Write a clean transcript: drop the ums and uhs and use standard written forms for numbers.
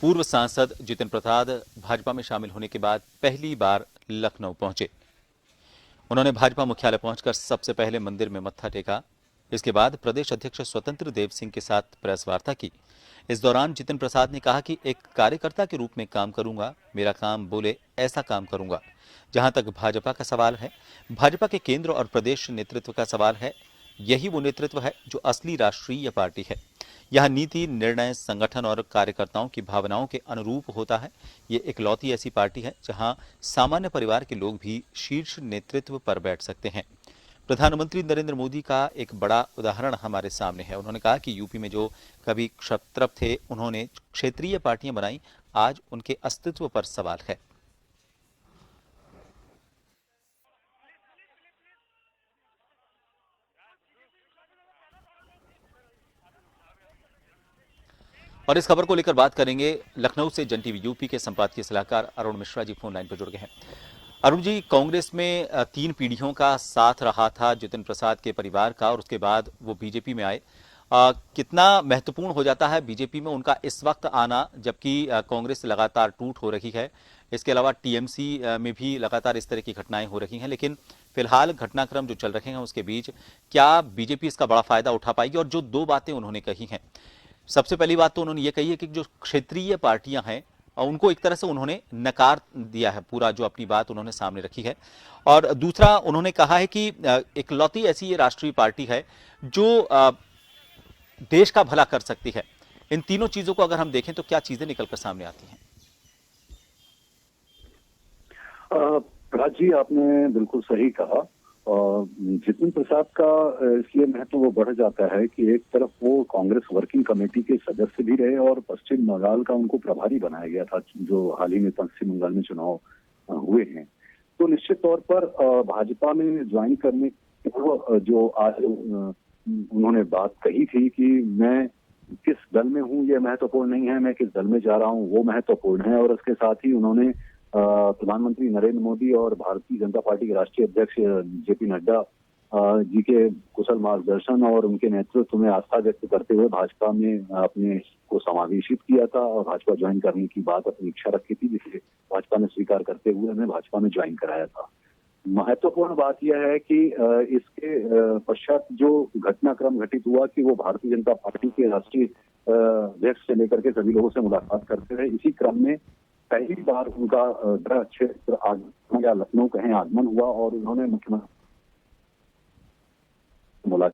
पूर्व सांसद जितिन प्रसाद भाजपा में शामिल होने के बाद पहली बार लखनऊ पहुंचे। उन्होंने भाजपा मुख्यालय पहुंचकर सबसे पहले मंदिर में मत्था टेका। इसके बाद प्रदेश अध्यक्ष स्वतंत्र देव सिंह के साथ प्रेस वार्ता की। इस दौरान जितिन प्रसाद ने कहा कि एक कार्यकर्ता के रूप में काम करूंगा, मेरा काम बोले ऐसा काम करूंगा। जहां तक भाजपा का सवाल है, भाजपा के केंद्र और प्रदेश नेतृत्व का सवाल है, यही वो नेतृत्व है जो असली राष्ट्रीय पार्टी है। यह नीति, निर्णय, संगठन और कार्यकर्ताओं की भावनाओं के अनुरूप होता है। ये इकलौती ऐसी पार्टी है जहां सामान्य परिवार के लोग भी शीर्ष नेतृत्व पर बैठ सकते हैं। प्रधानमंत्री नरेंद्र मोदी का एक बड़ा उदाहरण हमारे सामने है। उन्होंने कहा कि यूपी में जो कभी क्षत्रप थे, उन्होंने क्षेत्रीय पार्टियां बनाई, आज उनके अस्तित्व पर सवाल है। और इस खबर को लेकर बात करेंगे लखनऊ से जन टीवी यूपी के संपादकीय सलाहकार अरुण मिश्रा जी फोन लाइन पर जुड़ गए हैं। अरुण जी, कांग्रेस में 3 पीढ़ियों का साथ रहा था जितिन प्रसाद के परिवार का, और उसके बाद वो बीजेपी में आए। कितना महत्वपूर्ण हो जाता है बीजेपी में उनका इस वक्त आना, जबकि कांग्रेस लगातार टूट हो रही है। इसके अलावा टीएमसी में भी लगातार इस तरह की घटनाएं हो रही हैं, लेकिन फिलहाल घटनाक्रम जो चल रहे हैं उसके बीच क्या बीजेपी इसका बड़ा फायदा उठा पाएगी? और जो 2 बातें उन्होंने कही हैं, सबसे पहली बात तो उन्होंने ये कही है कि जो क्षेत्रीय पार्टियां हैं उनको एक तरह से उन्होंने नकार दिया है, पूरा जो अपनी बात उन्होंने सामने रखी है। और दूसरा उन्होंने कहा है कि इकलौती ऐसी ये राष्ट्रीय पार्टी है जो देश का भला कर सकती है। इन तीनों चीजों को अगर हम देखें तो क्या चीजें निकलकर सामने आती हैं? राज जी, आपने बिल्कुल सही कहा। जितिन प्रसाद का इसलिए महत्व वो बढ़ जाता है कि एक तरफ वो कांग्रेस वर्किंग कमेटी के सदस्य भी रहे और पश्चिम बंगाल का उनको प्रभारी बनाया गया था, जो हाल ही में पश्चिम बंगाल में चुनाव हुए हैं। तो निश्चित तौर पर भाजपा में ज्वाइन करने के पूर्व जो आज उन्होंने बात कही थी कि मैं किस दल में हूँ ये महत्वपूर्ण नहीं है, मैं किस दल में जा रहा हूँ वो महत्वपूर्ण है। और इसके साथ ही उन्होंने प्रधानमंत्री नरेंद्र मोदी और भारतीय जनता पार्टी के राष्ट्रीय अध्यक्ष जेपी नड्डा जी के कुशल मार्गदर्शन और उनके नेतृत्व में आस्था व्यक्त करते हुए भाजपा में अपने को समावेशित किया था और भाजपा ज्वाइन करने की बात अपनी इच्छा रखी थी, जिसे भाजपा ने स्वीकार करते हुए हमें भाजपा में ज्वाइन कराया था। महत्वपूर्ण बात यह है कि इसके पश्चात जो घटनाक्रम घटित हुआ कि वो भारतीय जनता पार्टी के राष्ट्रीय अध्यक्ष से लेकर के सभी लोगों से मुलाकात करते रहे। इसी क्रम में पहली बार उनका गृह क्षेत्र आगमन या लखनऊ कहें आगमन हुआ और उन्होंने मुख्यमंत्री मुलाकात